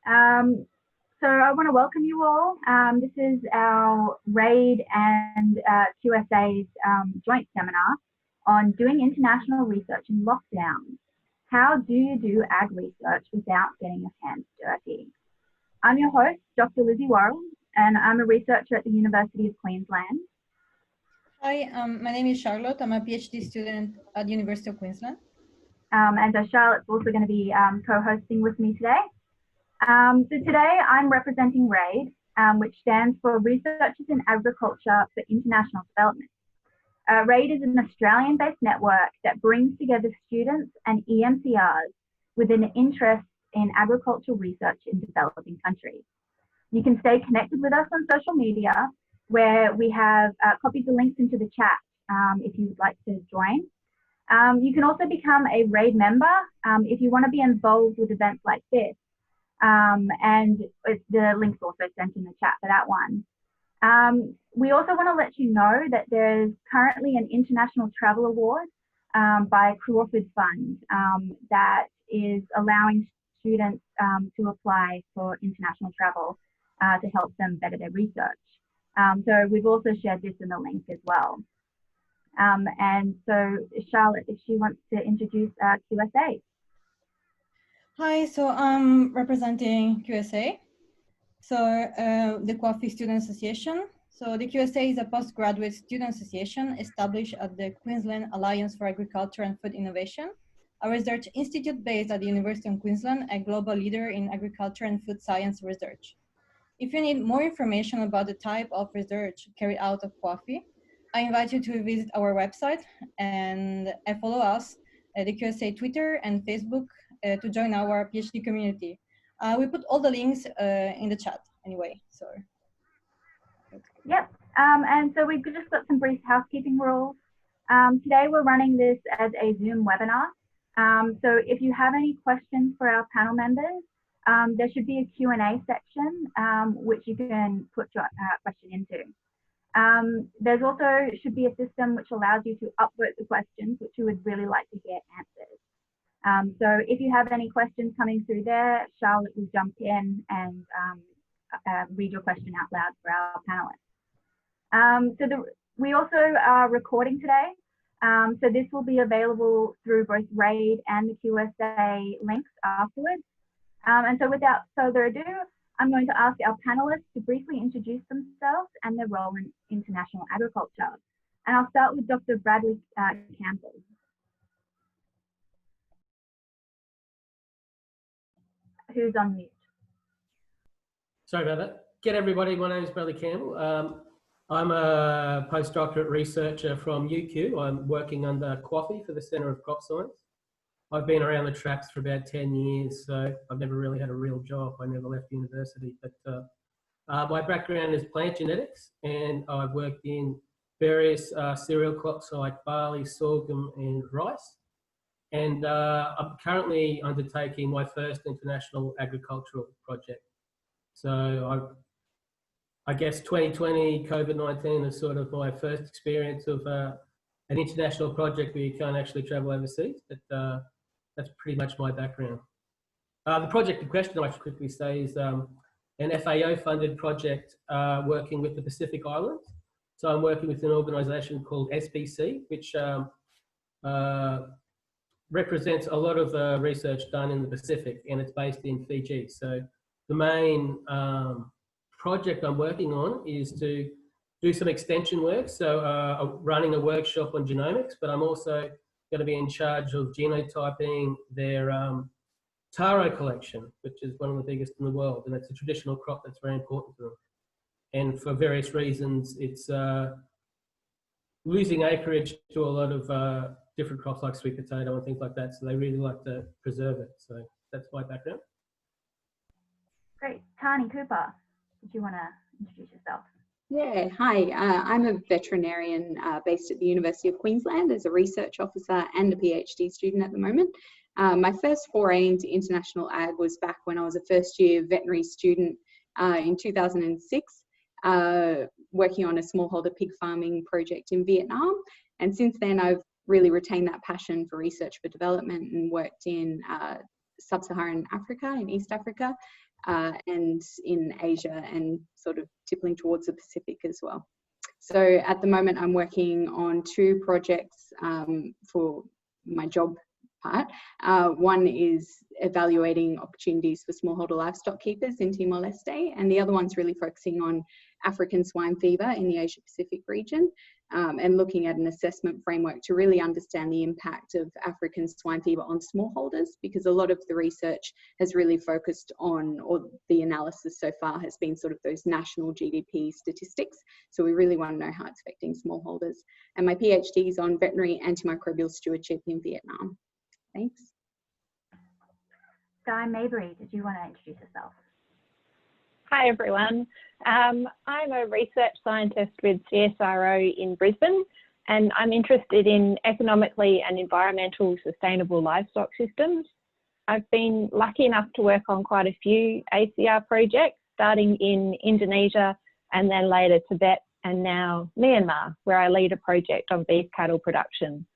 Um, so I want to welcome you all. This is our RAID and QSA's joint seminar on doing international research in lockdown. How do you do ag research without getting your hands dirty? I'm your host, Dr. Lizzie Worrell, and I'm a researcher at the University of Queensland. Hi, my name is Charlotte. I'm a PhD student at the University of Queensland. And Charlotte's also going to be co-hosting with me today. So today I'm representing RAID, which stands for Researchers in Agriculture for International Development. RAID is an Australian-based network that brings together students and EMCRs with an interest in agricultural research in developing countries. You can stay connected with us on social media, where we have copied the links into the chat if you would like to join. You can also become a RAID member if you want to be involved with events like this. And the link's also sent in the chat for that one. We also want to let you know that there's currently an International Travel Award by Crawford Fund that is allowing students to apply for international travel to help them better their research. So we've also shared this in the link as well. And so Charlotte, if she wants to introduce QSA. Hi, so I'm representing QSA, so the Coffee Student Association. So the QSA is a postgraduate student association established at the Queensland Alliance for Agriculture and Food Innovation, a research institute based at the University of Queensland, a global leader in agriculture and food science research. If you need more information about the type of research carried out at coffee, I invite you to visit our website and follow us at the QSA Twitter and Facebook to join our PhD community. We put all the links in the chat anyway. So. Yep, and so we've just got some brief housekeeping rules. Today we're running this as a Zoom webinar. So if you have any questions for our panel members, there should be a Q&A section which you can put your question into. There's also should be a system which allows you to upvote the questions which you would really like to hear answered. So if you have any questions coming through there, Charlotte will jump in and read your question out loud for our panelists. We also are recording today. So this will be available through both RAID and the QSA links afterwards. And so without further ado, I'm going to ask our panelists to briefly introduce themselves and their role in international agriculture. And I'll start with Dr. Bradley Campbell. Who's on mute? Sorry about that. G'day everybody, my name is Bradley Campbell. I'm a postdoctorate researcher from UQ. I'm working under Coffee for the Centre of Crop Science. I've been around the tracks for about 10 years, so I've never really had a real job. I never left university, but my background is plant genetics, and I've worked in various cereal crops like barley, sorghum, and rice. And I'm currently undertaking my first international agricultural project. So I guess 2020, COVID-19 is sort of my first experience of an international project where you can't actually travel overseas, but that's pretty much my background. The project in question, I should quickly say, is an FAO-funded project working with the Pacific Islands. So I'm working with an organisation called SPC, which represents a lot of the research done in the Pacific, and it's based in Fiji. So the main project I'm working on is to do some extension work. So running a workshop on genomics, but I'm also going to be in charge of genotyping their taro collection, which is one of the biggest in the world. And it's a traditional crop that's very important to them. And for various reasons, it's losing acreage to a lot of different crops like sweet potato and things like that. So they really like to preserve it. So that's my background. Great. Tani Cooper, did you want to introduce yourself? Yeah, hi, I'm a veterinarian based at the University of Queensland as a research officer and a PhD student at the moment. My first foray into international ag was back when I was a first year veterinary student in 2006, working on a smallholder pig farming project in Vietnam. And since then, I've really retained that passion for research for development and worked in sub-Saharan Africa, in East Africa, and in Asia, and sort of tippling towards the Pacific as well. So at the moment, I'm working on 2 projects for my job part. One is evaluating opportunities for smallholder livestock keepers in Timor-Leste, and the other one's really focusing on African swine fever in the Asia Pacific region, and looking at an assessment framework to really understand the impact of African swine fever on smallholders, because a lot of the research has really focused on, or the analysis so far has been sort of those national GDP statistics. So we really want to know how it's affecting smallholders. And my PhD is on veterinary antimicrobial stewardship in Vietnam. Thanks. Guy Mabry, did you want to introduce yourself? Hi everyone. I'm a research scientist with CSIRO in Brisbane, and I'm interested in economically and environmental sustainable livestock systems. I've been lucky enough to work on quite a few ACR projects, starting in Indonesia and then later Tibet and now Myanmar, where I lead a project on beef cattle production.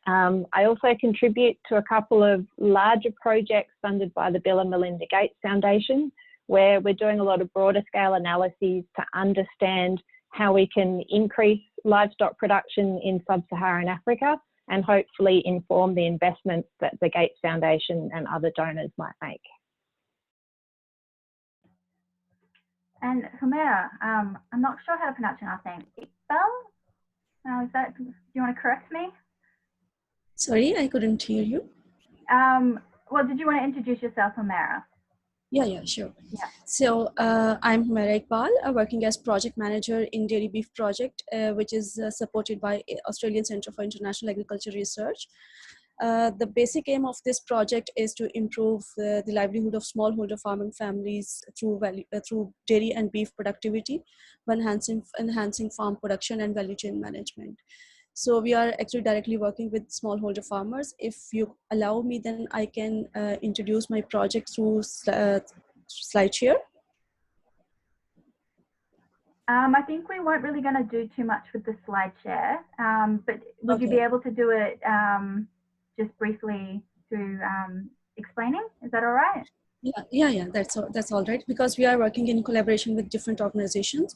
I also contribute to a couple of larger projects funded by the Bill and Melinda Gates Foundation, where we're doing a lot of broader scale analyses to understand how we can increase livestock production in sub-Saharan Africa and hopefully inform the investments that the Gates Foundation and other donors might make. And Humera, I'm not sure how to pronounce your last name. Iqbal? Is that, do you want to correct me? Sorry, I couldn't hear you. Well, did you want to introduce yourself, Humera? Yeah, sure. Yeah. So I'm Marek, working as project manager in Dairy Beef Project, which is supported by Australian Centre for International Agriculture Research. The basic aim of this project is to improve the livelihood of smallholder farming families through dairy and beef productivity, by enhancing farm production and value chain management. So we are actually directly working with smallholder farmers. If you allow me, then I can introduce my project through slide share. I think we weren't really going to do too much with the slide share, but would you be able to do it just briefly through explaining? Is that all right? Yeah, that's all right, because we are working in collaboration with different organizations.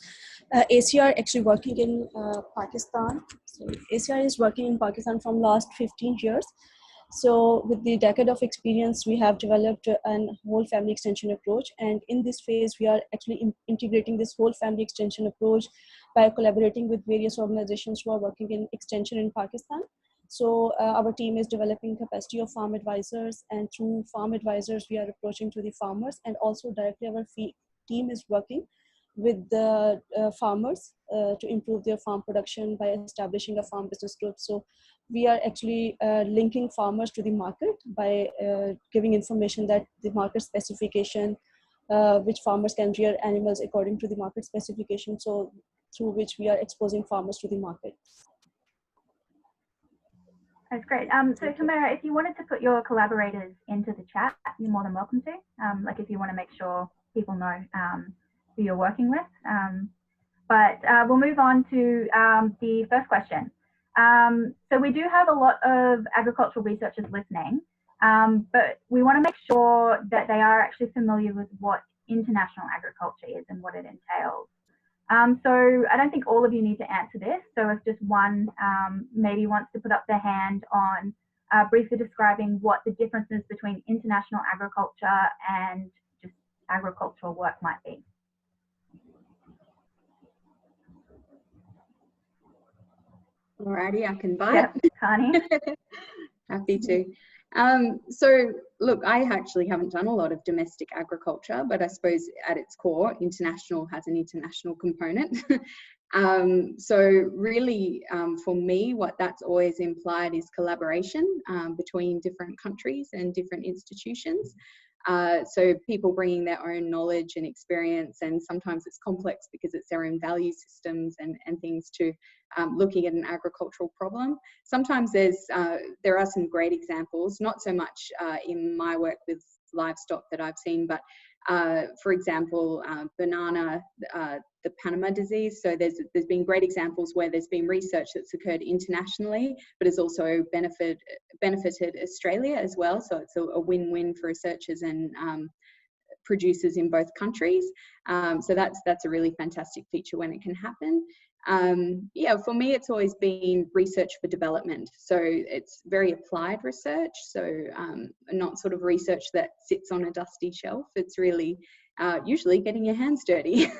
ACR actually working in Pakistan. So ACR is working in Pakistan from last 15 years. So with the decade of experience, we have developed a whole family extension approach. And in this phase, we are actually integrating this whole family extension approach by collaborating with various organizations who are working in extension in Pakistan. So our team is developing capacity of farm advisors, and through farm advisors, we are approaching to the farmers, and also directly our team is working with the farmers to improve their farm production by establishing a farm business group. So we are actually linking farmers to the market by giving information that the market specification, which farmers can rear animals according to the market specification. So through which we are exposing farmers to the market. That's great. So Tamara, if you wanted to put your collaborators into the chat, you're more than welcome to. Like if you want to make sure people know who you're working with. But we'll move on to the first question. So we do have a lot of agricultural researchers listening, but we want to make sure that they are actually familiar with what international agriculture is and what it entails. So I don't think all of you need to answer this. So if just one maybe wants to put up their hand on briefly describing what the differences between international agriculture and just agricultural work might be. Alrighty, I can bite. Yeah, Connie. Happy to. So look, I actually haven't done a lot of domestic agriculture, but I suppose at its core, international has an international component. So really, for me, what that's always implied is collaboration between different countries and different institutions. So people bringing their own knowledge and experience, and sometimes it's complex because it's their own value systems and things to looking at an agricultural problem. Sometimes there are some great examples, not so much in my work with livestock that I've seen, but for example, banana, the Panama disease. So there's been great examples where there's been research that's occurred internationally, but has also benefited Australia as well. So it's a win-win for researchers and producers in both countries. So that's a really fantastic feature when it can happen. Yeah, for me, it's always been research for development. So it's very applied research. So not sort of research that sits on a dusty shelf. It's really usually getting your hands dirty.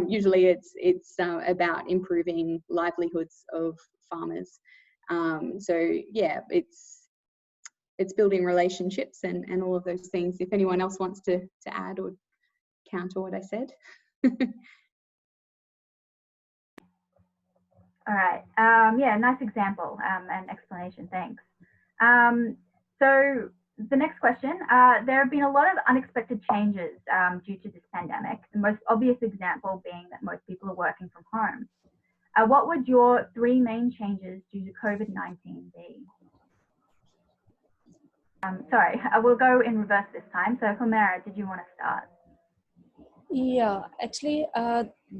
Usually it's about improving livelihoods of farmers. So yeah, it's building relationships and all of those things. If anyone else wants to add or counter what I said. All right. Yeah, nice example and explanation. Thanks. So the next question, there have been a lot of unexpected changes due to this pandemic. The most obvious example being that most people are working from home. What would your 3 main changes due to COVID-19 be? Sorry, I will go in reverse this time. So Humera, did you want to start? Yeah, actually,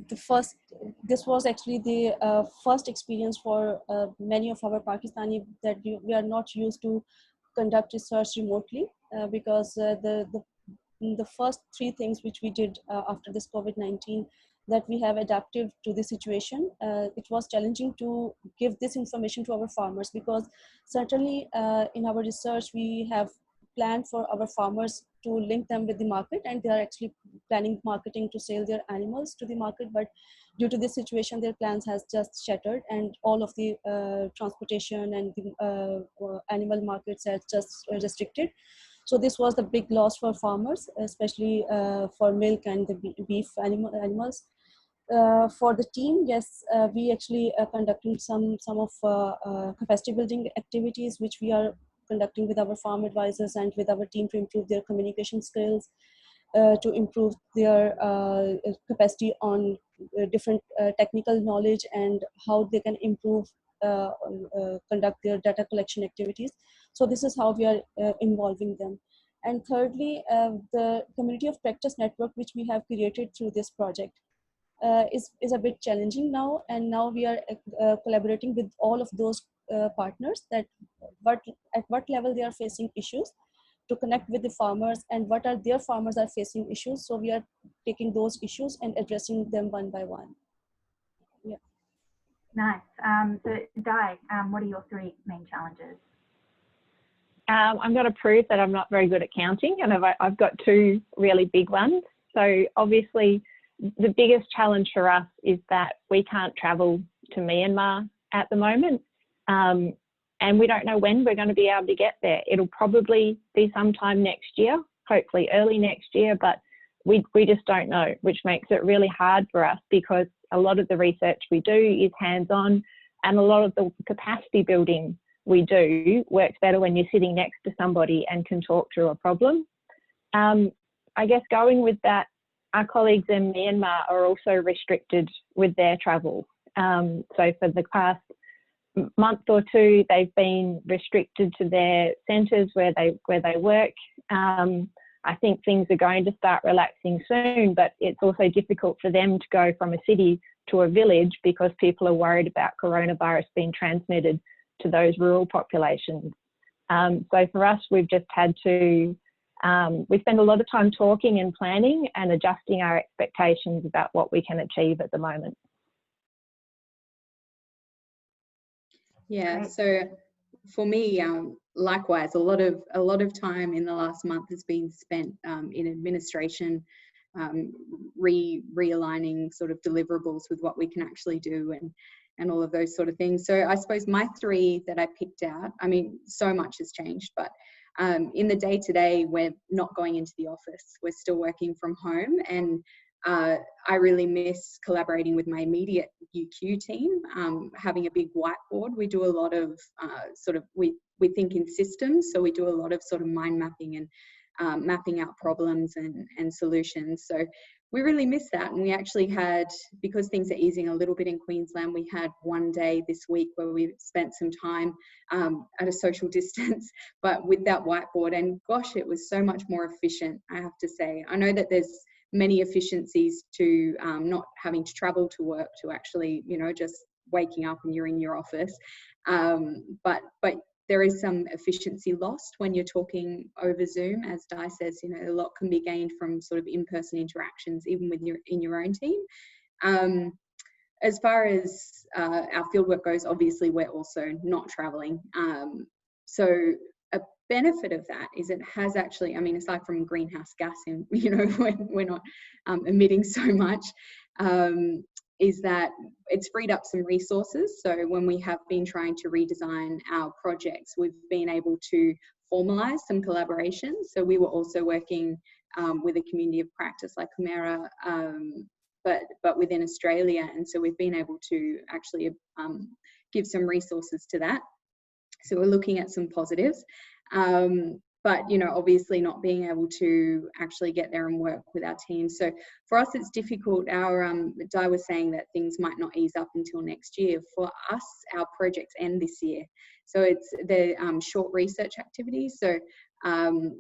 this was actually the first experience for many of our Pakistani that we are not used to conduct research remotely because the first 3 things which we did after this COVID-19 that we have adapted to the situation. It was challenging to give this information to our farmers because certainly in our research we have planned for our farmers to link them with the market, and they are actually planning marketing to sell their animals to the market, but due to this situation their plans has just shattered and all of the transportation and the animal markets are just restricted. So this was the big loss for farmers, especially for milk and the beef animals. For the team, yes, we actually conducting some of capacity building activities which we are conducting with our farm advisors and with our team to improve their communication skills, to improve their capacity on different technical knowledge and how they can improve conduct their data collection activities. So this is how we are involving them. And thirdly, the community of practice network which we have created through this project is a bit challenging now, and now we are collaborating with all of those partners that at what level they are facing issues to connect with the farmers and what are their farmers are facing issues. So we are taking those issues and addressing them one by one. Yeah. Nice. So Di, what are your 3 main challenges? I'm going to prove that I'm not very good at counting, and I've got 2 really big ones. So obviously the biggest challenge for us is that we can't travel to Myanmar at the moment. And we don't know when we're going to be able to get there. It'll probably be sometime next year, hopefully early next year, but we just don't know, which makes it really hard for us because a lot of the research we do is hands-on, and a lot of the capacity building we do works better when you're sitting next to somebody and can talk through a problem. I guess going with that, our colleagues in Myanmar are also restricted with their travel. So for the past month or 2, they've been restricted to their centres where they work. I think things are going to start relaxing soon, but it's also difficult for them to go from a city to a village because people are worried about coronavirus being transmitted to those rural populations. So for us, we've just had to, we spend a lot of time talking and planning and adjusting our expectations about what we can achieve at the moment. Yeah, so for me, likewise, a lot of time in the last month has been spent in administration, realigning sort of deliverables with what we can actually do and all of those sort of things. So I suppose my 3 that I picked out, I mean, so much has changed, but in the day-to-day, we're not going into the office. We're still working from home, and I really miss collaborating with my immediate UQ team, having a big whiteboard. We do a lot of we think in systems, so we do a lot of sort of mind mapping and mapping out problems and solutions. So we really miss that. And we actually had, because things are easing a little bit in Queensland, we had one day this week where we spent some time at a social distance, but with that whiteboard. And gosh, it was so much more efficient, I have to say. I know that there's many efficiencies to not having to travel to work, to actually, you know, just waking up and you're in your office. But there is some efficiency lost when you're talking over Zoom. As Di says, you know, a lot can be gained from sort of in-person interactions, even with in your own team. As far as our fieldwork goes, obviously we're also not traveling. So a benefit of that is it has actually, I mean, aside from greenhouse gas, in, you know, when we're not emitting so much, is that it's freed up some resources. So when we have been trying to redesign our projects, we've been able to formalize some collaborations. So we were also working with a community of practice like Humera, but within Australia. And so we've been able to actually give some resources to that. So we're looking at some positives. But, you know, obviously not being able to actually get there and work with our team. So for us, it's difficult. Our, Di was saying that things might not ease up until next year. For us, our projects end this year. So it's the short research activities. So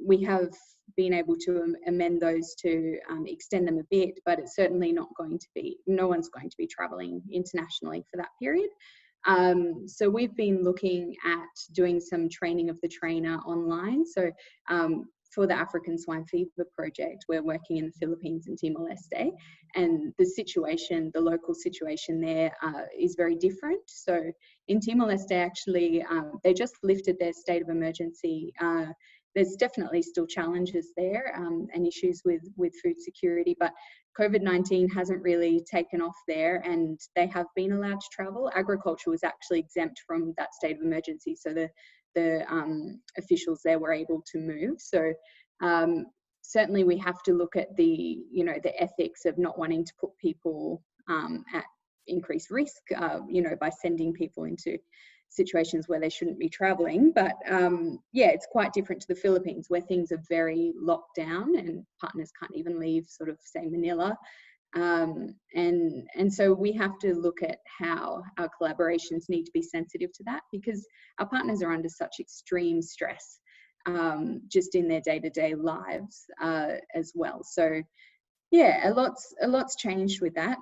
we have been able to amend those to extend them a bit, but it's certainly not going to be, no one's going to be traveling internationally for that period. So we've been looking at doing some training of the trainer online. So for the African swine fever project, we're working in the Philippines and Timor-Leste, and the situation, the local situation there is very different. So in Timor-Leste, actually, they just lifted their state of emergency. There's definitely still challenges there and issues with food security, but COVID-19 hasn't really taken off there, and they have been allowed to travel. Agriculture was actually exempt from that state of emergency, so the officials there were able to move. So certainly we have to look at the, you know, the ethics of not wanting to put people at increased risk, you know, by sending people into situations where they shouldn't be traveling. But yeah, it's quite different to the Philippines, where things are very locked down and partners can't even leave sort of, say, Manila. And so we have to look at how our collaborations need to be sensitive to that, because our partners are under such extreme stress just in their day-to-day lives as well. So yeah, a lot's changed with that.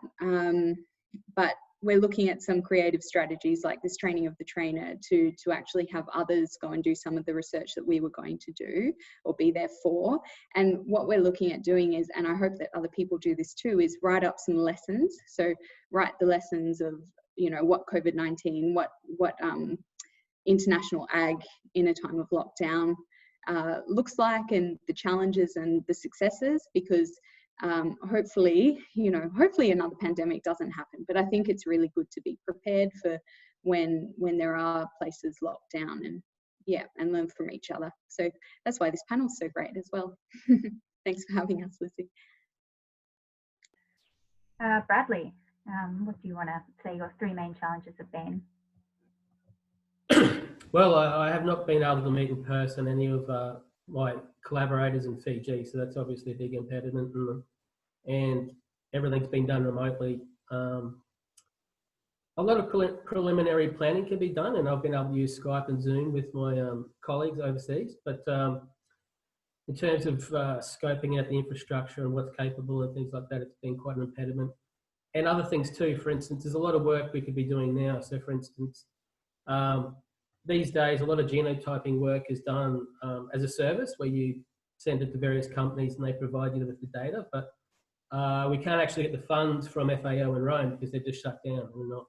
But we're looking at some creative strategies like this training of the trainer to actually have others go and do some of the research that we were going to do or be there for. And what we're looking at doing is, and I hope that other people do this too, is write up some lessons. So write the lessons of, you know, what COVID-19, what international ag in a time of lockdown looks like, and the challenges and the successes, because hopefully, you know, hopefully another pandemic doesn't happen, but I think it's really good to be prepared for when there are places locked down, and yeah, and learn from each other. So that's why this panel is so great as well. Thanks for having us, Lucy. Bradley, what do you want to say your three main challenges have been? Well, I have not been able to meet in person any of my collaborators in Fiji, so that's obviously a big impediment, and everything's been done remotely. A lot of preliminary planning can be done, and I've been able to use Skype and Zoom with my colleagues overseas, but in terms of scoping out the infrastructure and what's capable and things like that, it's been quite an impediment. And other things too, for instance, there's a lot of work we could be doing now. So for instance, these days, a lot of genotyping work is done as a service where you send it to various companies and they provide you with the data, but we can't actually get the funds from FAO in Rome because they're just shut down and not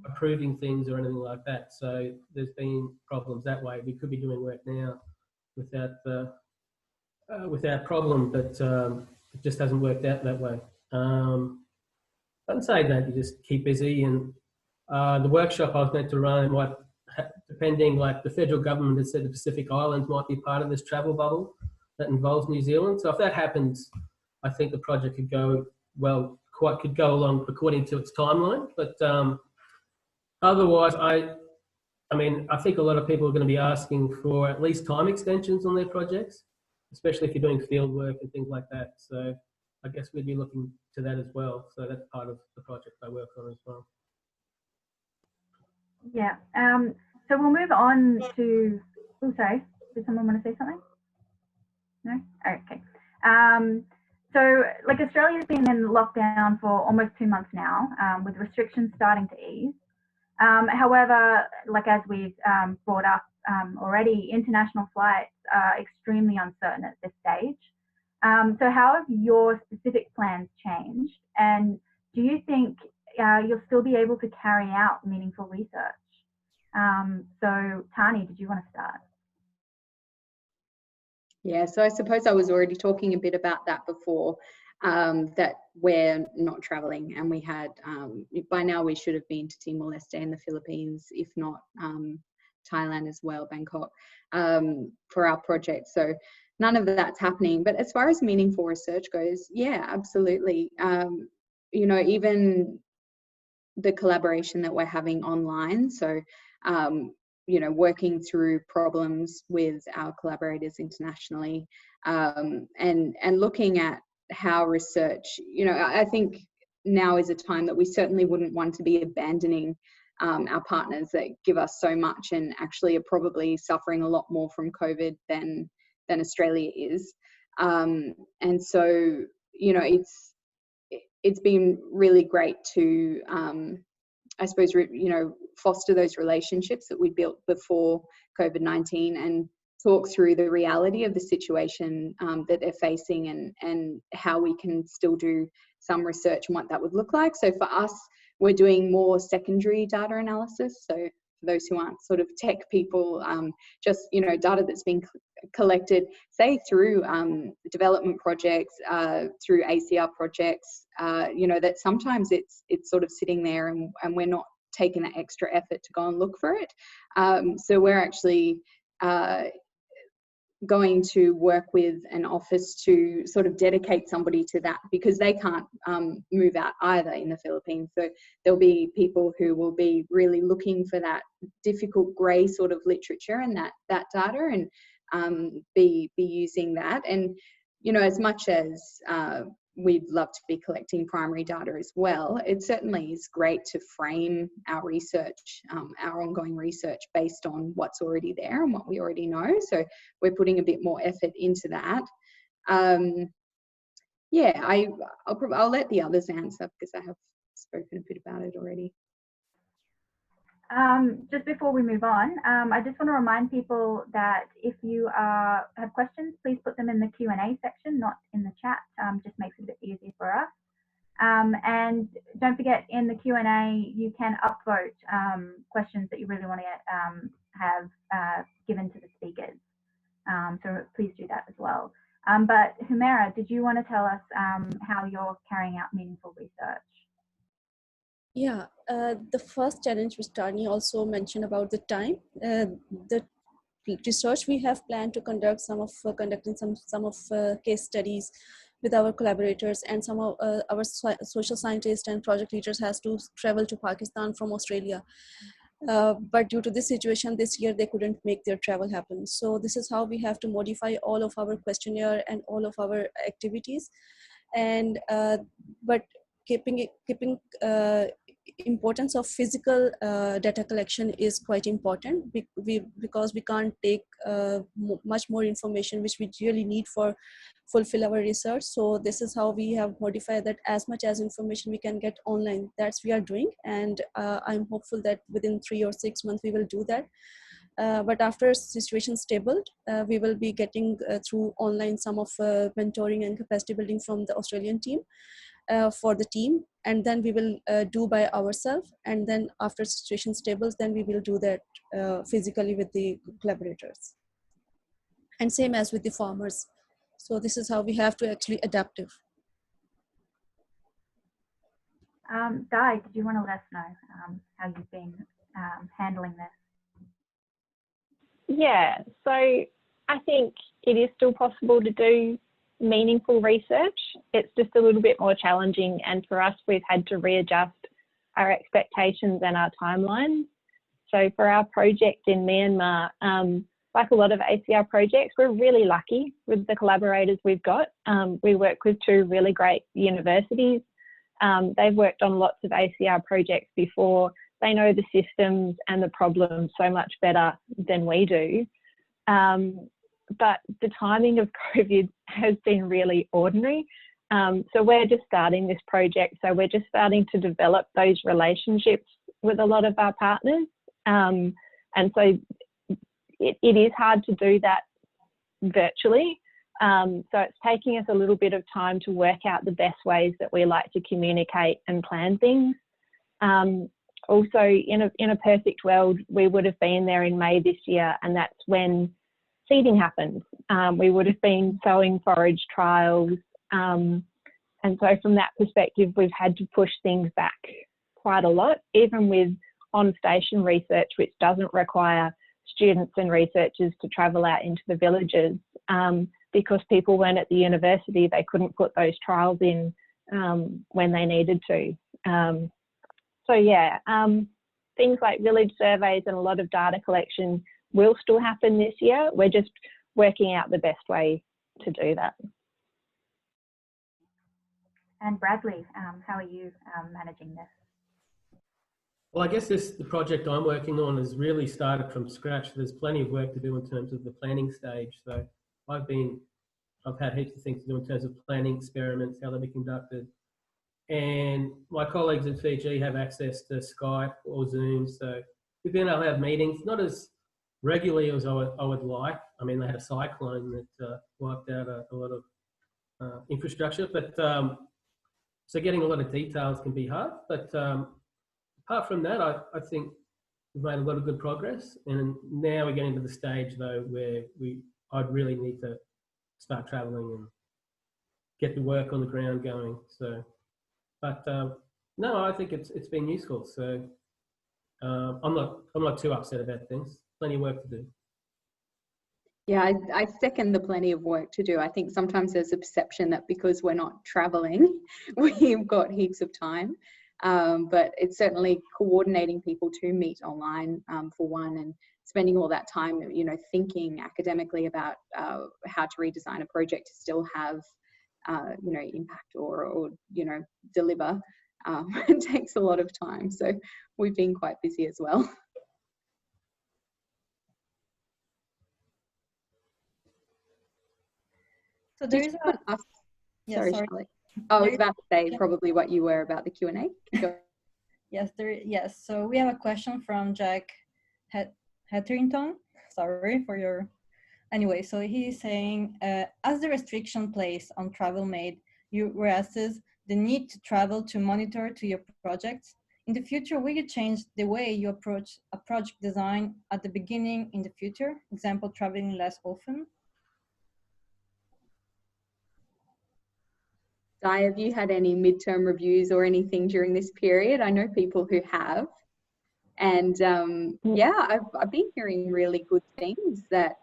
approving things or anything like that. So there's been problems that way. We could be doing work now without problem, but it just hasn't worked out that way. I'd say that you just keep busy, and the workshop I was meant to run might, depending, like the federal government has said the Pacific Islands might be part of this travel bubble that involves New Zealand. So if that happens, I think the project could go along according to its timeline. But otherwise, I mean, I think a lot of people are going to be asking for at least time extensions on their projects, especially if you're doing field work and things like that. So I guess we'd be looking to that as well. So that's part of the project I work on as well. Yeah. So we'll move on to, oh, sorry, did someone want to say something? No? Okay. So like Australia's been in lockdown for almost 2 months now, with restrictions starting to ease. However, like as we've brought up already, international flights are extremely uncertain at this stage. So how have your specific plans changed? And do you think you'll still be able to carry out meaningful research? So Tani, did you want to start? Yeah, so I suppose I was already talking a bit about that before, that we're not traveling, and we had, by now we should have been to Timor-Leste and the Philippines, if not Thailand as well, Bangkok, for our project. So none of that's happening. But as far as meaningful research goes, yeah, absolutely. You know, even the collaboration that we're having online. So, you know, working through problems with our collaborators internationally, and looking at how research, you know, I think now is a time that we certainly wouldn't want to be abandoning our partners that give us so much and actually are probably suffering a lot more from COVID than Australia is. And so, you know, it's been really great to, I suppose, you know, foster those relationships that we built before COVID-19 and talk through the reality of the situation that they're facing, and how we can still do some research and what that would look like. So for us, we're doing more secondary data analysis. So for those who aren't sort of tech people, just, you know, data that's been collected, say through development projects, through ACR projects, you know, that sometimes it's sort of sitting there and we're not taking that extra effort to go and look for it. So we're actually going to work with an office to sort of dedicate somebody to that, because they can't move out either in the Philippines. So there'll be people who will be really looking for that difficult grey sort of literature and that data, and be using that. And, you know, as much as we'd love to be collecting primary data as well, it certainly is great to frame our research, our ongoing research, based on what's already there and what we already know. So we're putting a bit more effort into that. Yeah, I'll let the others answer, because I have spoken a bit about it already. Just before we move on, I just want to remind people that if you have questions, please put them in the Q&A section, not in the chat. Just makes it a bit easier for us. And don't forget, in the Q&A, you can upvote questions that you really want to have given to the speakers. So please do that as well. But Humera, did you want to tell us how you're carrying out meaningful research? Yeah, the first challenge which Tani also mentioned about the time, the research we have planned to conduct, conducting some of case studies with our collaborators, and some of our social scientists and project leaders has to travel to Pakistan from Australia. But due to this situation this year, they couldn't make their travel happen. So this is how we have to modify all of our questionnaire and all of our activities. And but keeping importance of physical data collection is quite important, because we can't take much more information which we really need for fulfill our research. So this is how we have modified that as much as information we can get online, that's we are doing. And I'm hopeful that within 3 or 6 months we will do that. But after situation stable, we will be getting through online some of mentoring and capacity building from the Australian team for the team, and then we will do by ourselves. And then after situation stables, then we will do that physically with the collaborators. And same as with the farmers. So this is how we have to actually adaptive. Di, did you want to let us know how you've been handling this? Yeah, so I think it is still possible to do meaningful research. It's just a little bit more challenging, and for us, we've had to readjust our expectations and our timelines. So for our project in Myanmar, like a lot of ACR projects, we're really lucky with the collaborators we've got. We work with 2 really great universities. They've worked on lots of ACR projects before. They know the systems and the problems so much better than we do. But the timing of COVID has been really ordinary. So we're just starting this project. So we're just starting to develop those relationships with a lot of our partners. And so it is hard to do that virtually. So it's taking us a little bit of time to work out the best ways that we like to communicate and plan things. Also, in a perfect world, we would have been there in May this year, and that's when seeding happened. We would have been sowing forage trials. And so from that perspective, we've had to push things back quite a lot, even with on-station research, which doesn't require students and researchers to travel out into the villages. Because people weren't at the university, they couldn't put those trials in when they needed to. So yeah, things like village surveys and a lot of data collection will still happen this year. We're just working out the best way to do that. And Bradley, how are you managing this? Well, I guess the project I'm working on has really started from scratch. There's plenty of work to do in terms of the planning stage. So I've had heaps of things to do in terms of planning experiments, how they'll be conducted. And my colleagues in Fiji have access to Skype or Zoom. So we've been able to have meetings, not as regularly as I would like. I mean, they had a cyclone that wiped out a lot of infrastructure, but so getting a lot of details can be hard. But apart from that, I think we've made a lot of good progress. And now we're getting to the stage though where I'd really need to start traveling and get the work on the ground going. So, but no, I think it's been useful. So I'm not too upset about things. Plenty of work to do. Yeah, I second the plenty of work to do. I think sometimes there's a perception that because we're not traveling, we've got heaps of time. But it's certainly coordinating people to meet online for one, and spending all that time, you know, thinking academically about how to redesign a project to still have, you know, impact or you know, deliver. It takes a lot of time. So we've been quite busy as well. So there is a... Yeah, sorry, Charlotte. I was about to say probably what you were about the Q&A. Yes, so we have a question from Jack Hetherington. Sorry for your... Anyway, so he's saying, as the restriction placed on travel made you reassess the need to travel to monitor to your projects, in the future, will you change the way you approach a project design at the beginning in the future? Example, traveling less often? Di, have you had any midterm reviews or anything during this period? I know people who have. And yeah, I've been hearing really good things that,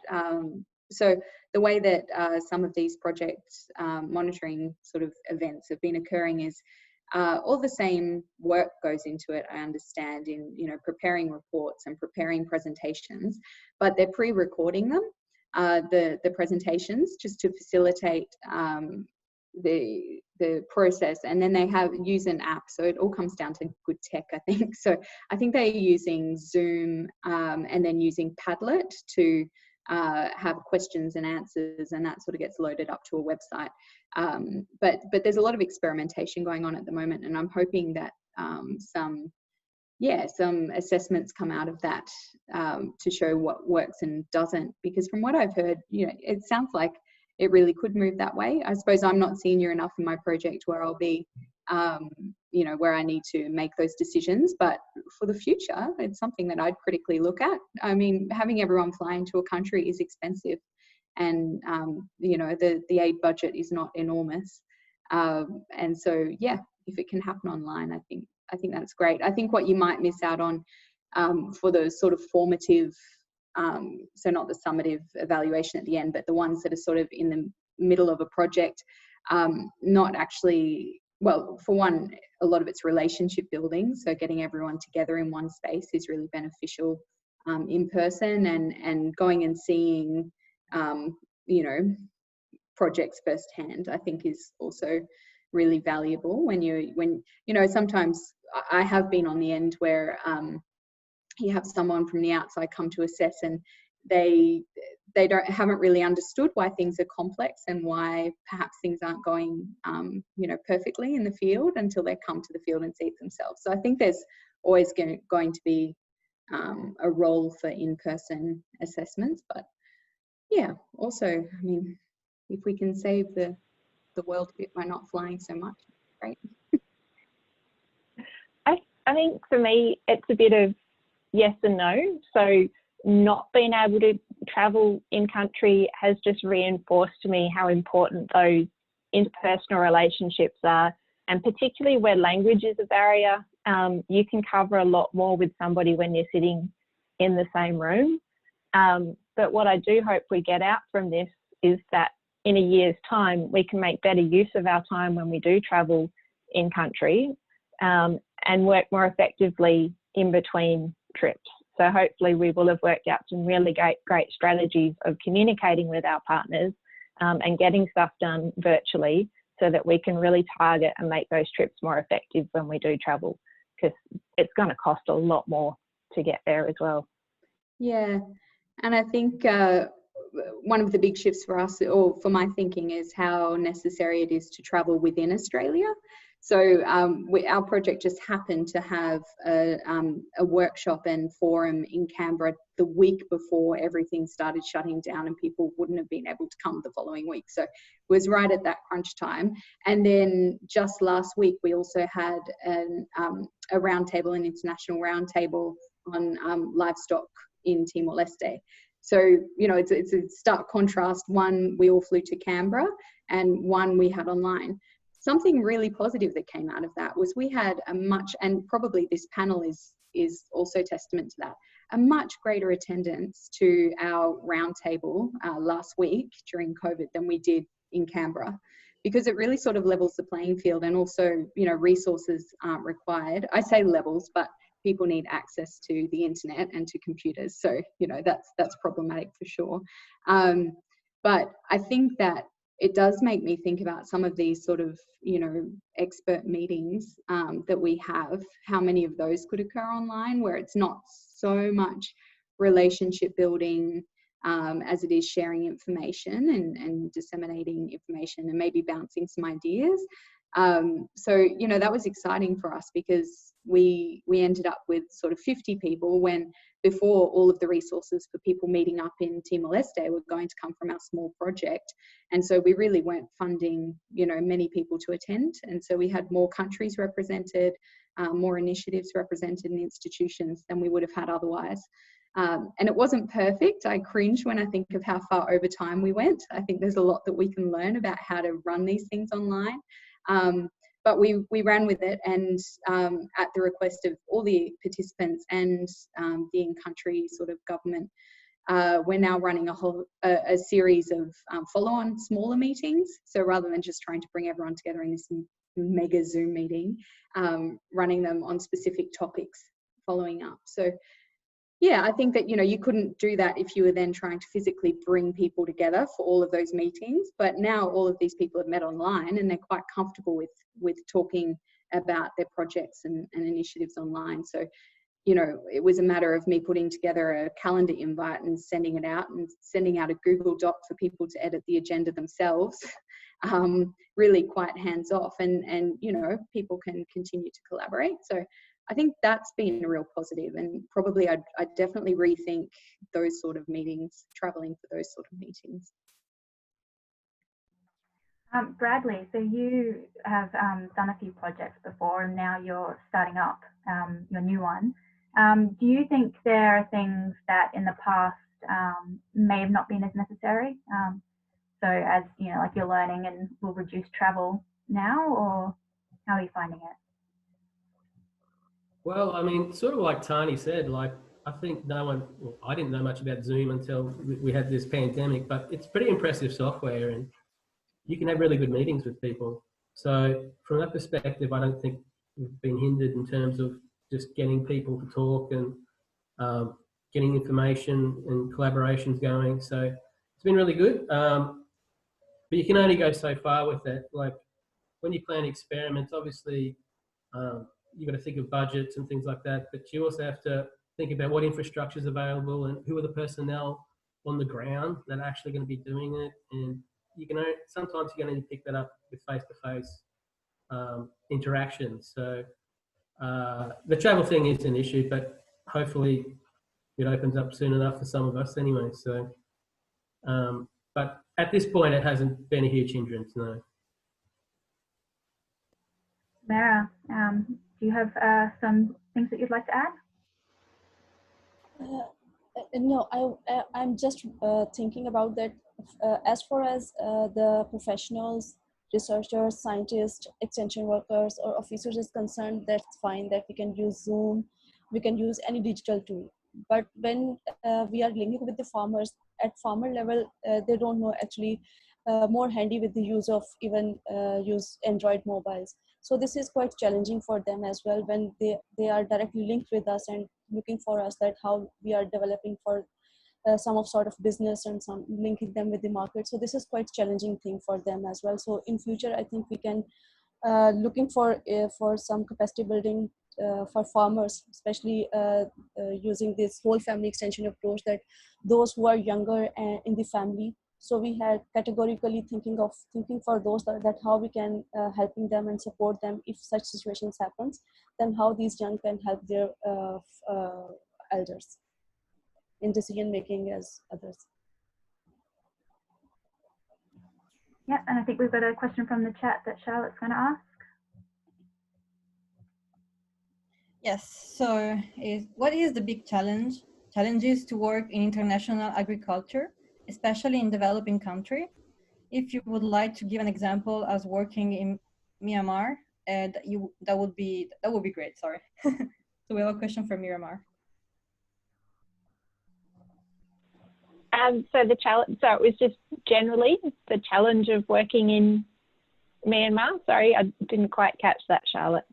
so the way that some of these projects monitoring sort of events have been occurring is all the same work goes into it, I understand, in, you know, preparing reports and preparing presentations, but they're pre-recording them, the presentations, just to facilitate the process, and then they use an app, so it all comes down to good tech, I think. So I think they're using Zoom and then using Padlet to have questions and answers, and that sort of gets loaded up to a website. But there's a lot of experimentation going on at the moment, and I'm hoping that some assessments come out of that to show what works and doesn't, because from what I've heard, you know, it sounds like it really could move that way. I suppose I'm not senior enough in my project where I'll be, you know, where I need to make those decisions. But for the future, it's something that I'd critically look at. I mean, having everyone fly into a country is expensive, and you know, the aid budget is not enormous. And so, yeah, if it can happen online, I think that's great. I think what you might miss out on for the sort of formative, so not the summative evaluation at the end, but the ones that are sort of in the middle of a project, not actually, well, for one, a lot of it's relationship building, so getting everyone together in one space is really beneficial in person, and going and seeing, you know, projects firsthand, I think is also really valuable when you know, sometimes I have been on the end where you have someone from the outside come to assess, and they haven't really understood why things are complex and why perhaps things aren't going you know, perfectly in the field until they come to the field and see it themselves. So I think there's always going to be a role for in-person assessments. But yeah, also, I mean, if we can save the world a bit by not flying so much, great. I think for me, it's a bit of yes and no. So not being able to travel in country has just reinforced to me how important those interpersonal relationships are, and particularly where language is a barrier. You can cover a lot more with somebody when you're sitting in the same room. But what I do hope we get out from this is that in a year's time, we can make better use of our time when we do travel in country, and work more effectively in between trips. So hopefully we will have worked out some really great strategies of communicating with our partners and getting stuff done virtually, so that we can really target and make those trips more effective when we do travel, because it's going to cost a lot more to get there as well. Yeah, and I think one of the big shifts for us, or for my thinking, is how necessary it is to travel within Australia. So our project just happened to have a workshop and forum in Canberra the week before everything started shutting down, and people wouldn't have been able to come the following week. So it was right at that crunch time. And then just last week, we also had a roundtable, an international roundtable on livestock in Timor-Leste. So, you know, it's a stark contrast. One, we all flew to Canberra, and one we had online. Something really positive that came out of that was we had a much, and probably this panel is also testament to that, a much greater attendance to our roundtable last week during COVID than we did in Canberra, because it really sort of levels the playing field, and also, you know, resources aren't required. I say levels, but people need access to the internet and to computers. So, you know, that's problematic for sure. But I think that it does make me think about some of these sort of, you know, expert meetings that we have, how many of those could occur online, where it's not so much relationship building as it is sharing information and disseminating information and maybe bouncing some ideas. So, you know, that was exciting for us, because we ended up with sort of 50 people, when before all of the resources for people meeting up in Timor-Leste were going to come from our small project. And so we really weren't funding, you know, many people to attend. And so we had more countries represented, more initiatives represented in institutions than we would have had otherwise. And it wasn't perfect. I cringe when I think of how far over time we went. I think there's a lot that we can learn about how to run these things online. But we ran with it, and at the request of all the participants and the in-country sort of government, we're now running a series of follow-on smaller meetings. So rather than just trying to bring everyone together in this mega Zoom meeting, running them on specific topics following up. So yeah, I think that, you know, you couldn't do that if you were then trying to physically bring people together for all of those meetings. But now all of these people have met online, and they're quite comfortable with talking about their projects and initiatives online. So, you know, it was a matter of me putting together a calendar invite and sending it out, and sending out a Google Doc for people to edit the agenda themselves. Really quite hands off, and you know, people can continue to collaborate. So I think that's been a real positive, and probably I'd definitely rethink those sort of meetings, traveling for those sort of meetings. Bradley, so you have done a few projects before, and now you're starting up your new one. Do you think there are things that in the past may have not been as necessary? So as, you know, like you're learning and will reduce travel now, or how are you finding it? Well, I mean, sort of like Tani said, like, I think I didn't know much about Zoom until we had this pandemic, but it's pretty impressive software, and you can have really good meetings with people. So from that perspective, I don't think we've been hindered in terms of just getting people to talk and getting information and collaborations going. So it's been really good. But you can only go so far with that. Like, when you plan experiments, obviously, you've got to think of budgets and things like that, but you also have to think about what infrastructure is available and who are the personnel on the ground that are actually going to be doing it. And sometimes you're going to need to pick that up with face-to-face interactions. So the travel thing is an issue, but hopefully it opens up soon enough for some of us anyway. So, but at this point, it hasn't been a huge hindrance, no. Mara, do you have some things that you'd like to add? No, I'm just thinking about that. As far as the professionals, researchers, scientists, extension workers, or officers is concerned, that's fine that we can use Zoom, we can use any digital tool. But when we are linking with the farmers, at farmer level, they don't know actually more handy with the use of even use Android mobiles. So this is quite challenging for them as well when they are directly linked with us and looking for us that how we are developing for some of sort of business and some linking them with the market. So this is quite challenging thing for them as well. So in future, I think we can looking for some capacity building for farmers, especially using this whole family extension approach, that those who are younger in the family. So we had categorically thinking for those that how we can helping them and support them if such situations happens, then how these young can help their elders in decision making as others. Yeah, and I think we've got a question from the chat that Charlotte's going to ask. Yes, so what is the big challenges to work in international agriculture, especially in developing country? If you would like to give an example as working in Myanmar, that would be great, sorry. So we have a question from Myanmar. So the challenge, so it was just generally the challenge of working in Myanmar. Sorry, I didn't quite catch that, Charlotte.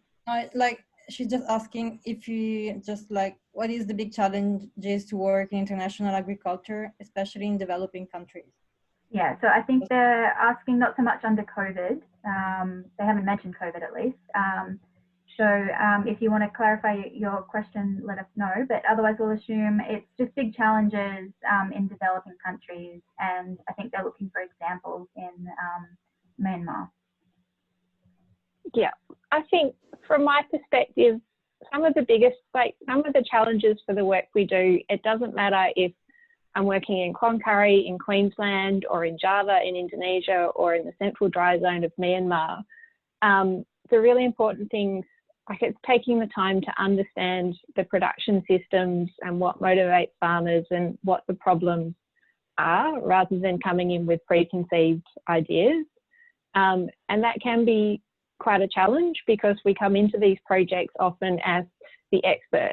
She's just asking if you just what is the big challenges to work in international agriculture, especially in developing countries? Yeah, so I think they're asking not so much under COVID. They haven't mentioned COVID at least. So if you want to clarify your question, let us know. But otherwise, we'll assume it's just big challenges in developing countries. And I think they're looking for examples in Myanmar. Yeah, I think from my perspective, some of the challenges for the work we do, it doesn't matter if I'm working in Cloncurry in Queensland or in Java in Indonesia or in the central dry zone of Myanmar. The really important things, it's taking the time to understand the production systems and what motivates farmers and what the problems are, rather than coming in with preconceived ideas. And that can be quite a challenge because we come into these projects often as the expert.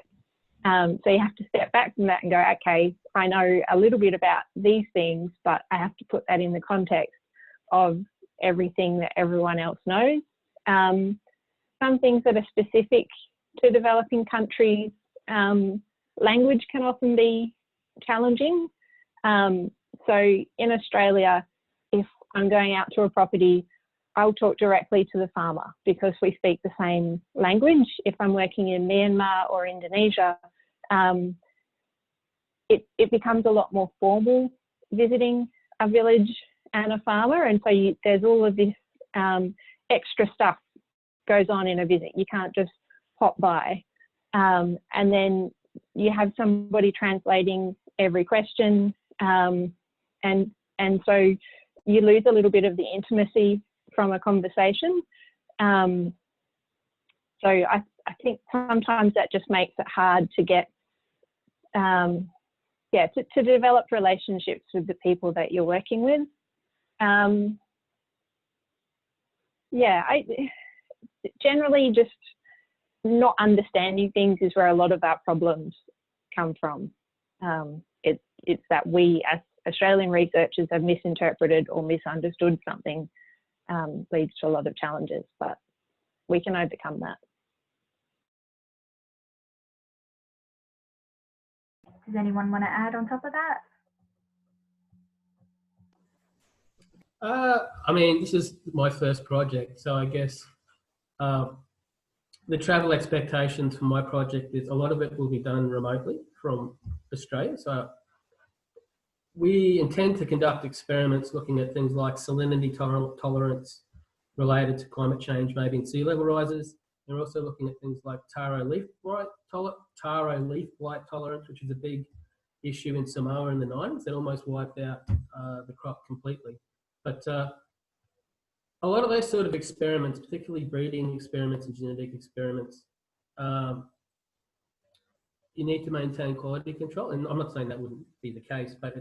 So you have to step back from that and go, okay, I know a little bit about these things, but I have to put that in the context of everything that everyone else knows. Some things that are specific to developing countries, language can often be challenging. So in Australia, if I'm going out to a property, I'll talk directly to the farmer because we speak the same language. If I'm working in Myanmar or Indonesia, it becomes a lot more formal visiting a village and a farmer. And so there's all of this extra stuff goes on in a visit. You can't just pop by. And then you have somebody translating every question. And so you lose a little bit of the intimacy from a conversation. So I think sometimes that just makes it hard to get, to develop relationships with the people that you're working with. Generally just not understanding things is where a lot of our problems come from. It's that we as Australian researchers have misinterpreted or misunderstood something, leads to a lot of challenges, but we can overcome that. Does anyone want to add on top of that? I mean, this is my first project, so I guess the travel expectations for my project is a lot of it will be done remotely from Australia. So we intend to conduct experiments looking at things like salinity tolerance related to climate change, maybe in sea level rises, They're also looking at things like taro leaf blight tolerance, which is a big issue in Samoa in the 90s. That almost wiped out the crop completely. But a lot of those sort of experiments, particularly breeding experiments and genetic experiments, you need to maintain quality control. And I'm not saying that wouldn't be the case, but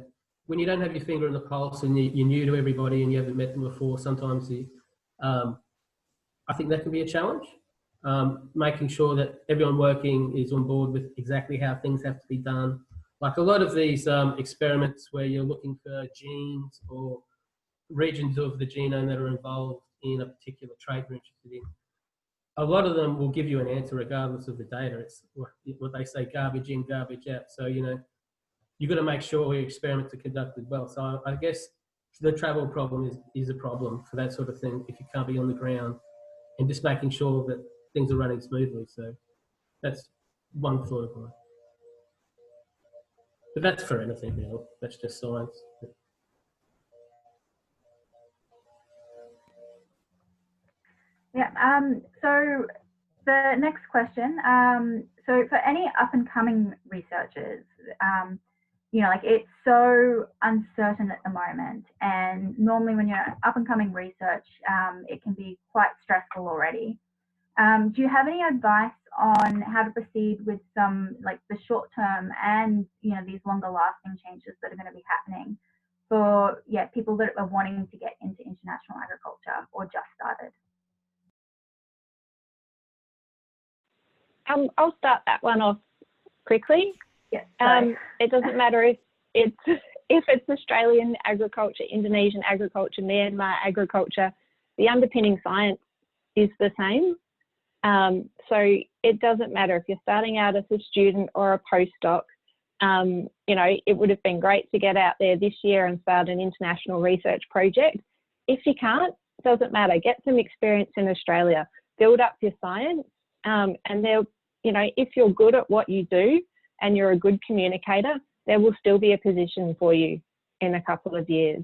when you don't have your finger on the pulse and you're new to everybody and you haven't met them before, sometimes I think that can be a challenge. Making sure that everyone working is on board with exactly how things have to be done. Like a lot of these experiments where you're looking for genes or regions of the genome that are involved in a particular trait you're interested in, a lot of them will give you an answer regardless of the data. It's what they say, garbage in, garbage out. So, you know, you've got to make sure your experiments are conducted well. So I guess the travel problem is a problem for that sort of thing if you can't be on the ground, and just making sure that things are running smoothly. So that's one thought of mine. But that's for anything now. That's just science. Yeah, so the next question, so for any up and coming researchers, you know, like it's so uncertain at the moment, and normally when you're up and coming research, it can be quite stressful already. Do you have any advice on how to proceed with some, like the short term and, you know, these longer lasting changes that are going to be happening for, yeah, people that are wanting to get into international agriculture or just started? I'll start that one off quickly. Yes. It doesn't matter if it's Australian agriculture, Indonesian agriculture, Myanmar agriculture, the underpinning science is the same. So it doesn't matter if you're starting out as a student or a postdoc. You know, it would have been great to get out there this year and start an international research project. If you can't, it doesn't matter. Get some experience in Australia, build up your science, and they'll, you know, if you're good at what you do and you're a good communicator, there will still be a position for you in a couple of years.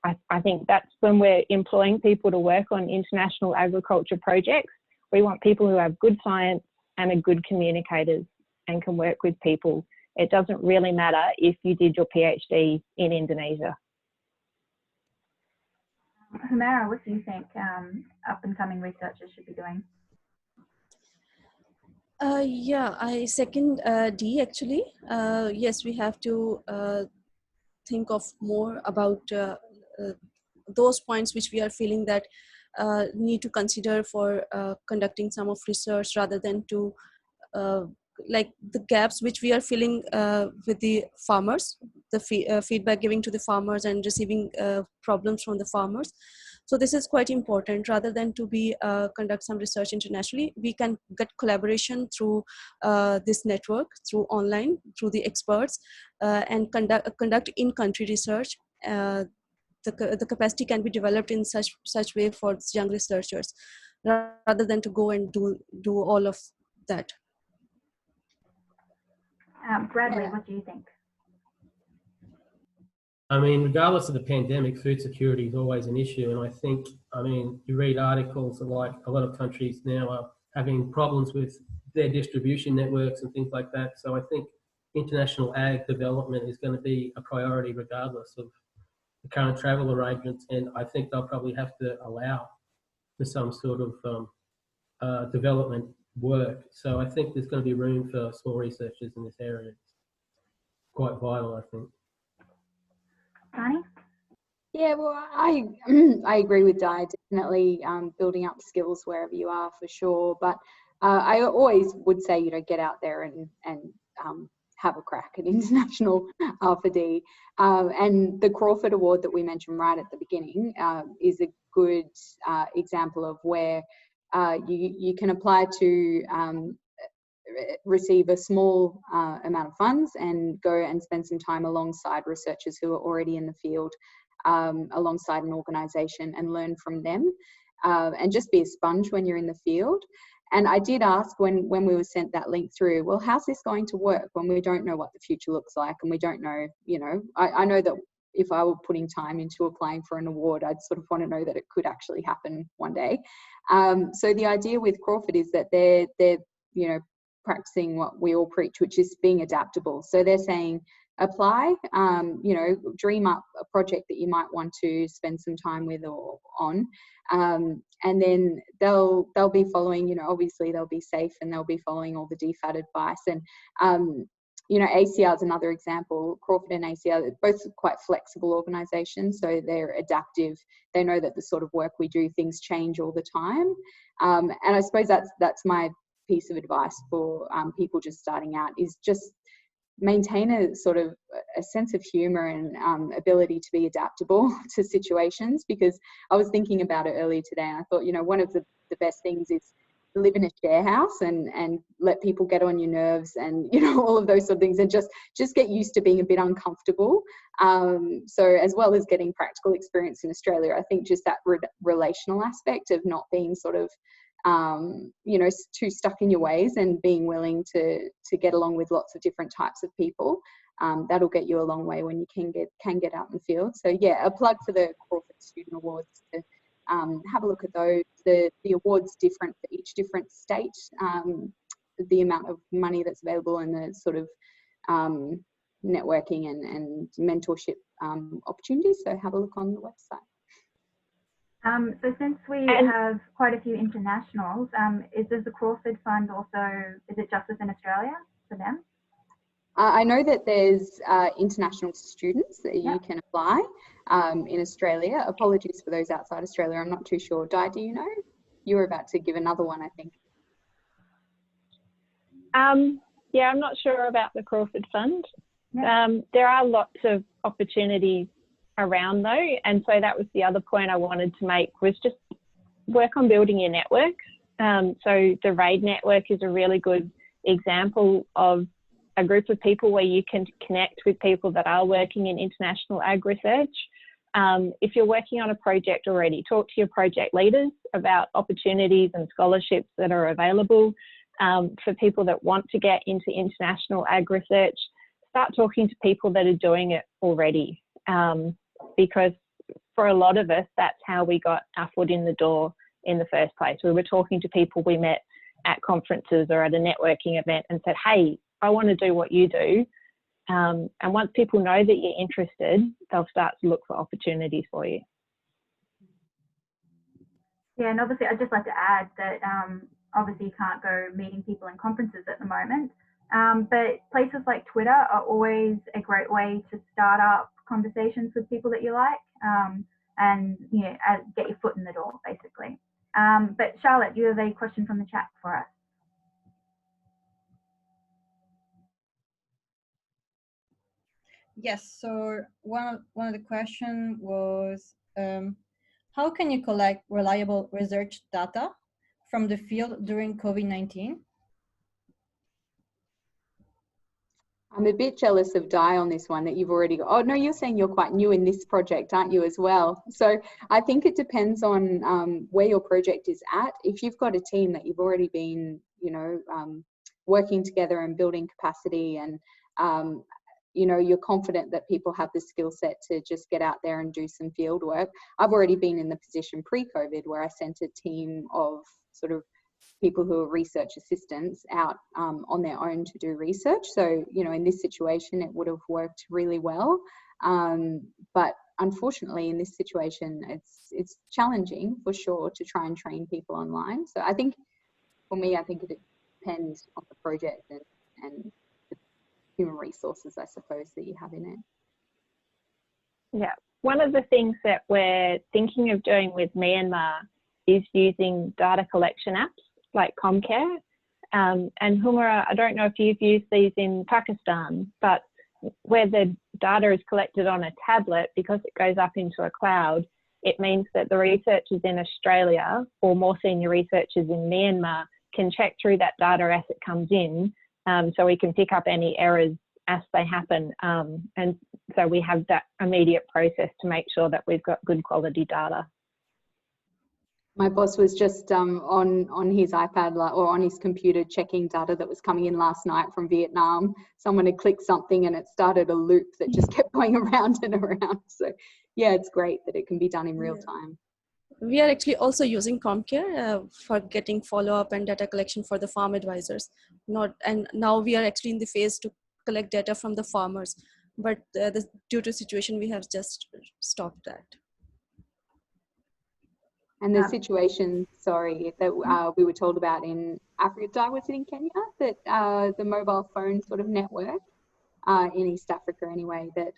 I think that's when we're employing people to work on international agriculture projects. We want people who have good science and are good communicators and can work with people. It doesn't really matter if you did your PhD in Indonesia. Humera, what do you think up and coming researchers should be doing? Yeah, I second D actually. Yes, we have to think of more about those points which we are feeling that need to consider for conducting some of research, rather than to like the gaps which we are feeling with the farmers, the feedback giving to the farmers and receiving problems from the farmers. So this is quite important. Rather than to be conduct some research internationally, we can get collaboration through this network, through online, through the experts, and conduct in-country research. The capacity can be developed in such way for young researchers, rather than to go and do all of that. Bradley, what do you think? I mean, regardless of the pandemic, food security is always an issue. And I think, I mean, you read articles like a lot of countries now are having problems with their distribution networks and things like that. So I think international ag development is going to be a priority regardless of the current travel arrangements. And I think they'll probably have to allow for some sort of development work. So I think there's going to be room for small researchers in this area. It's quite vital, I think. Dani? Yeah, well, I agree with Di. Definitely building up skills wherever you are, for sure. But I always would say, you know, get out there and have a crack at international R4D. And the Crawford Award that we mentioned right at the beginning is a good example of where you can apply to receive a small amount of funds and go and spend some time alongside researchers who are already in the field, alongside an organisation, and learn from them, and just be a sponge when you're in the field. And I did ask when we were sent that link through, well, how's this going to work when we don't know what the future looks like, and we don't know, you know, I know that if I were putting time into applying for an award, I'd sort of want to know that it could actually happen one day. So the idea with Crawford is that they're you know, practicing what we all preach, which is being adaptable. So they're saying, apply, you know, dream up a project that you might want to spend some time with or on, and then they'll be following, you know, obviously they'll be safe and they'll be following all the DFAT advice. And you know, ACR is another example. Crawford and ACR are both quite flexible organisations, so they're adaptive. They know that the sort of work we do, things change all the time. And I suppose that's my piece of advice for people just starting out, is just maintain a sort of a sense of humour and ability to be adaptable to situations. Because I was thinking about it earlier today, and I thought, you know, one of the best things is to live in a share house and let people get on your nerves and, you know, all of those sort of things, and just get used to being a bit uncomfortable. So as well as getting practical experience in Australia, I think just that relational aspect of not being sort of you know, too stuck in your ways, and being willing to get along with lots of different types of people, that'll get you a long way when you can get out in the field. So yeah, a plug for the Crawford Student Awards to have a look at those. The awards different for each different state, the amount of money that's available, and the sort of networking and mentorship opportunities. So have a look on the website. So since we have quite a few internationals, does the Crawford Fund also, is it just within Australia for them? I know that there's international students that you can apply in Australia. Apologies for those outside Australia, I'm not too sure. Di, do you know? You were about to give another one, I think. Yeah, I'm not sure about the Crawford Fund. There are lots of opportunities around though, and so that was the other point I wanted to make, was just work on building your network. So the RAID network is a really good example of a group of people where you can connect with people that are working in international ag research. If you're working on a project already, talk to your project leaders about opportunities and scholarships that are available. For people that want to get into international ag research, start talking to people that are doing it already. Because for a lot of us, that's how we got our foot in the door in the first place. We were talking to people we met at conferences or at a networking event and said, hey, I want to do what you do. And once people know that you're interested, they'll start to look for opportunities for you. Yeah, and obviously I'd just like to add that obviously you can't go meeting people in conferences at the moment, but places like Twitter are always a great way to start up conversations with people that you like, and you know, get your foot in the door basically. But Charlotte, you have a question from the chat for us. Yes, so one of the question was, how can you collect reliable research data from the field during COVID-19? I'm a bit jealous of Di on this one, that you've already got. Oh no, you're saying you're quite new in this project, aren't you, as well? So I think it depends on where your project is at. If you've got a team that you've already been, you know, working together and building capacity, and you know, you're confident that people have the skill set to just get out there and do some field work. I've already been in the position pre-COVID where I sent a team of sort of people who are research assistants out on their own to do research. So, you know, in this situation, it would have worked really well. But unfortunately, in this situation, it's challenging for sure to try and train people online. So I think, for me, I think it depends on the project and the human resources, I suppose, that you have in it. Yeah, one of the things that we're thinking of doing with Myanmar is using data collection apps like Comcare. And Humara, I don't know if you've used these in Pakistan, but where the data is collected on a tablet, because it goes up into a cloud, it means that the researchers in Australia or more senior researchers in Myanmar can check through that data as it comes in, so we can pick up any errors as they happen. And so we have that immediate process to make sure that we've got good quality data. My boss was just on his iPad or on his computer checking data that was coming in last night from Vietnam. Someone had clicked something and it started a loop that just kept going around and around. So yeah, it's great that it can be done in real time. We are actually also using ComCare for getting follow-up and data collection for the farm advisors. And now we are actually in the phase to collect data from the farmers, but due to situation, we have just stopped that. And the situation, sorry, that we were told about in Africa, was it in Kenya, that the mobile phone sort of network in East Africa anyway, that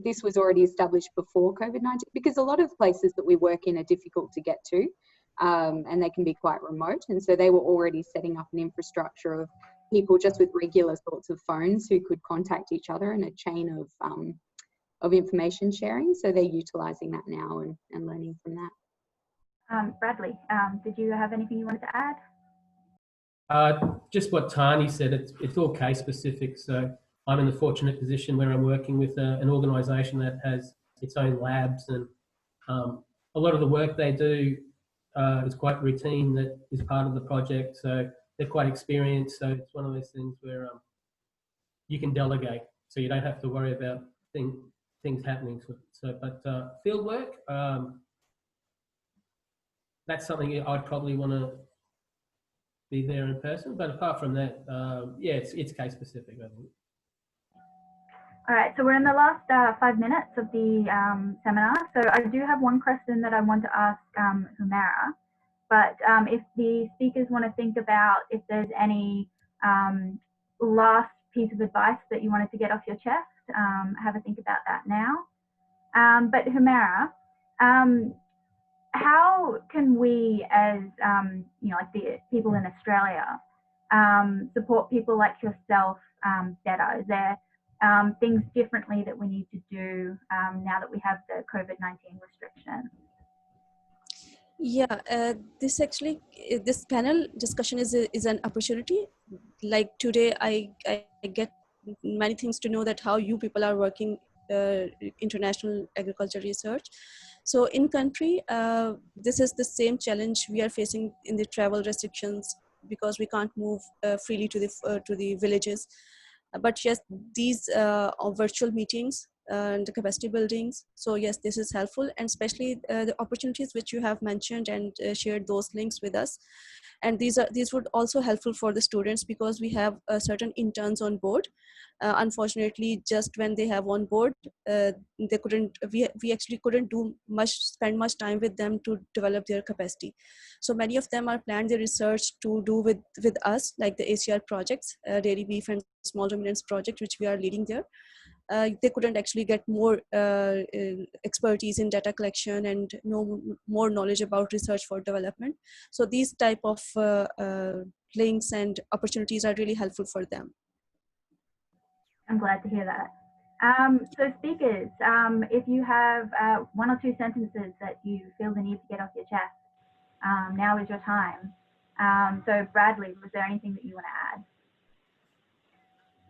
this was already established before COVID-19, because a lot of places that we work in are difficult to get to, and they can be quite remote. And so they were already setting up an infrastructure of people just with regular sorts of phones who could contact each other in a chain of information sharing. So they're utilising that now and learning from that. Bradley, did you have anything you wanted to add? Just what Tani said, it's all case specific. So I'm in the fortunate position where I'm working with an organisation that has its own labs, and a lot of the work they do is quite routine, that is part of the project. So they're quite experienced. So it's one of those things where you can delegate, so you don't have to worry about things happening. But field work, that's something I'd probably want to be there in person. But apart from that, yeah, it's case specific, I think. All right, so we're in the last 5 minutes of the seminar. So I do have one question that I want to ask Humera, but if the speakers want to think about if there's any last piece of advice that you wanted to get off your chest, have a think about that now. But Humera, how can we, as like the people in Australia, support people like yourself better? Is there things differently that we need to do now that we have the COVID-19 restrictions? Yeah, this panel discussion is an opportunity. Like today, I get many things to know that how you people are working international agriculture research. So in country, this is the same challenge we are facing in the travel restrictions, because we can't move freely to the villages. But yes, these virtual meetings and the capacity buildings. So yes, this is helpful, and especially the opportunities which you have mentioned and shared those links with us. And these would also helpful for the students, because we have certain interns on board. Unfortunately, just when they have on board, they couldn't. We actually couldn't spend much time with them to develop their capacity. So many of them are planned their research to do with us, like the ACR projects, dairy beef and small ruminants project, which we are leading there. They couldn't actually get more expertise in data collection and know more knowledge about research for development. So these type of links and opportunities are really helpful for them. I'm glad to hear that. So speakers, if you have 1 or 2 sentences that you feel the need to get off your chest, now is your time. So Bradley, was there anything that you want to add?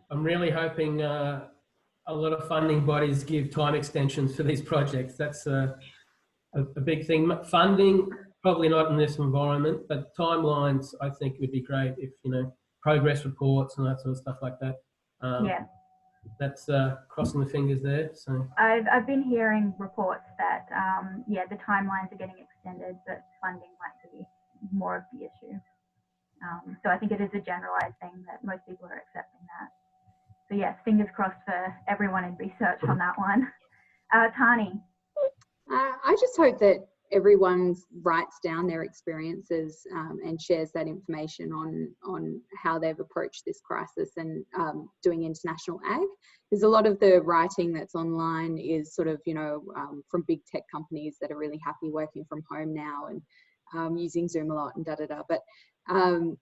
I'm really hoping a lot of funding bodies give time extensions for these projects. That's a big thing. Funding, probably not in this environment, but timelines, I think would be great if, progress reports and that sort of stuff like that. Yeah. That's crossing the fingers there. So I've been hearing reports that, yeah, the timelines are getting extended, but funding might be more of the issue. So I think it is a generalized thing that most people are accepting that. So yes, fingers crossed for everyone in research on that one. Tani? I just hope that everyone writes down their experiences and shares that information on how they've approached this crisis and doing international ag. Because a lot of the writing that's online is sort of, from big tech companies that are really happy working from home now and using Zoom a lot and But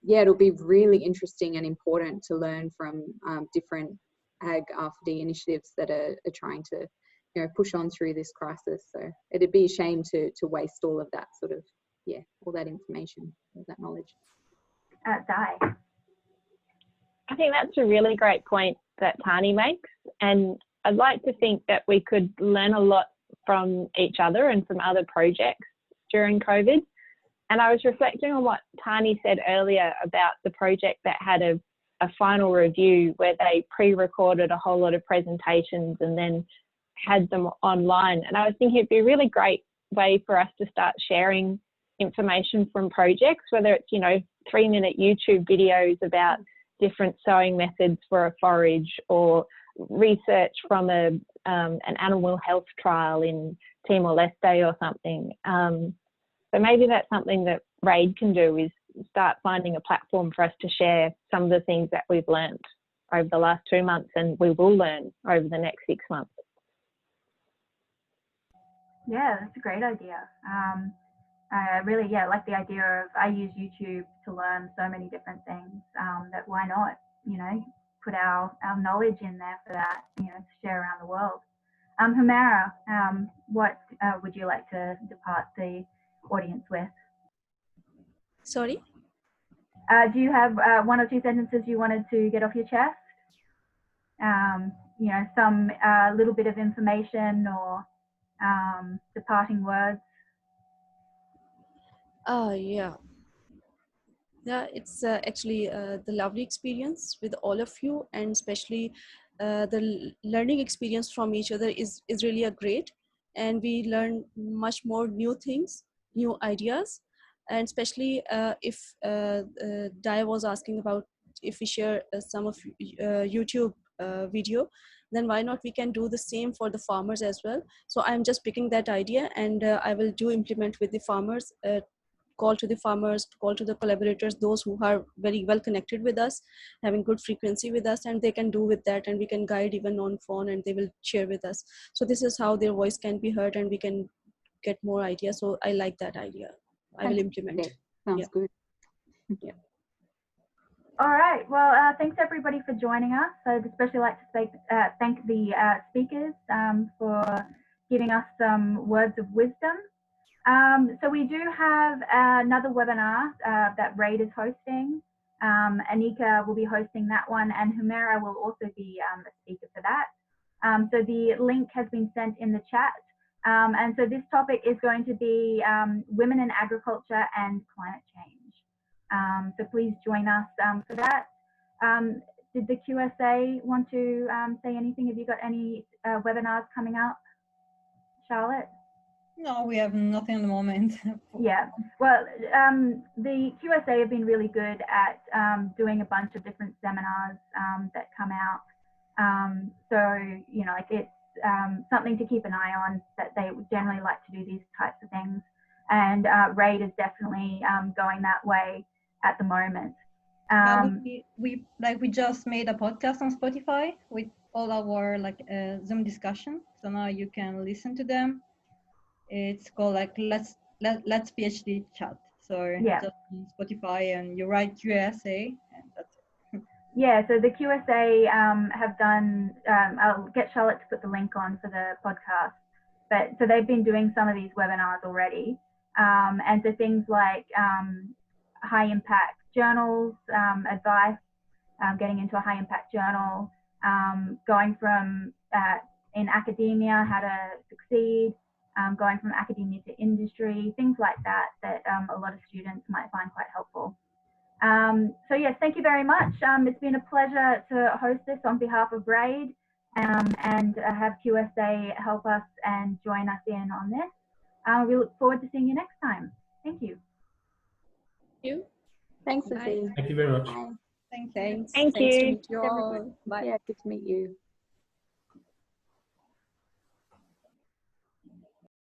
yeah, it'll be really interesting and important to learn from different ag R&D initiatives that are trying to push on through this crisis. So it'd be a shame to waste all of that sort of, all that information, all that knowledge. Di? I think that's a really great point that Tani makes. And I'd like to think that we could learn a lot from each other and from other projects during COVID. And I was reflecting on what Tani said earlier about the project that had a final review where they pre-recorded a whole lot of presentations and then had them online. And I was thinking it'd be a really great way for us to start sharing information from projects, whether it's, 3-minute YouTube videos about different sowing methods for a forage, or research from an animal health trial in Timor-Leste or something. So maybe that's something that RAID can do, is start finding a platform for us to share some of the things that we've learned over the last 2 months, and we will learn over the next 6 months. Yeah, that's a great idea. I really, like the idea of, I use YouTube to learn so many different things, that why not, put our knowledge in there for that, to share around the world. Humera, what would you like to depart the audience with? Sorry? Do you have 1 or 2 sentences you wanted to get off your chest? Some little bit of information or departing words? Yeah, it's actually the lovely experience with all of you, and especially the learning experience from each other is really a great, and we learn much more new things, new ideas, and especially if Dai was asking about if we share some of YouTube video, then why not we can do the same for the farmers as well. So I'm just picking that idea, and I will implement with the farmers, call to the farmers, call to the collaborators, those who are very well connected with us, having good frequency with us, and they can do with that, and we can guide even on phone, and they will share with us. So this is how their voice can be heard, and we can get more ideas. So I like that idea. I will implement. Sounds good. Yeah. All right. Well, thanks everybody for joining us. I'd especially like to thank the speakers for giving us some words of wisdom. So we do have another webinar that RAID is hosting. Anika will be hosting that one, and Humera will also be a speaker for that. So the link has been sent in the chat. And so this topic is going to be women in agriculture and climate change. So please join us for that. Did the QSA want to say anything? Have you got any webinars coming up, Charlotte? No, we have nothing at the moment. Yeah, well, the QSA have been really good at doing a bunch of different seminars that come out. So, it's something to keep an eye on, that they would generally like to do these types of things. And RAID is definitely going that way at the moment. We just made a podcast on Spotify with all our Zoom discussion. So now you can listen to them. It's called Let's PhD Chat. So just on Spotify, and you write QSA, and that's it. Yeah, so the QSA have done, I'll get Charlotte to put the link on for the podcast, but so they've been doing some of these webinars already. And so things like high impact journals, advice, getting into a high impact journal, going from in academia, how to succeed, going from academia to industry, things like that, that a lot of students might find quite helpful. So yes, thank you very much. It's been a pleasure to host this on behalf of RAID, and have QSA help us and join us in on this. We look forward to seeing you next time. Thank you. Thank you. Thanks, Azine. Thank you very much. Bye. Thanks. Thank you. Nice to meet you all. Bye. Yeah, good to meet you.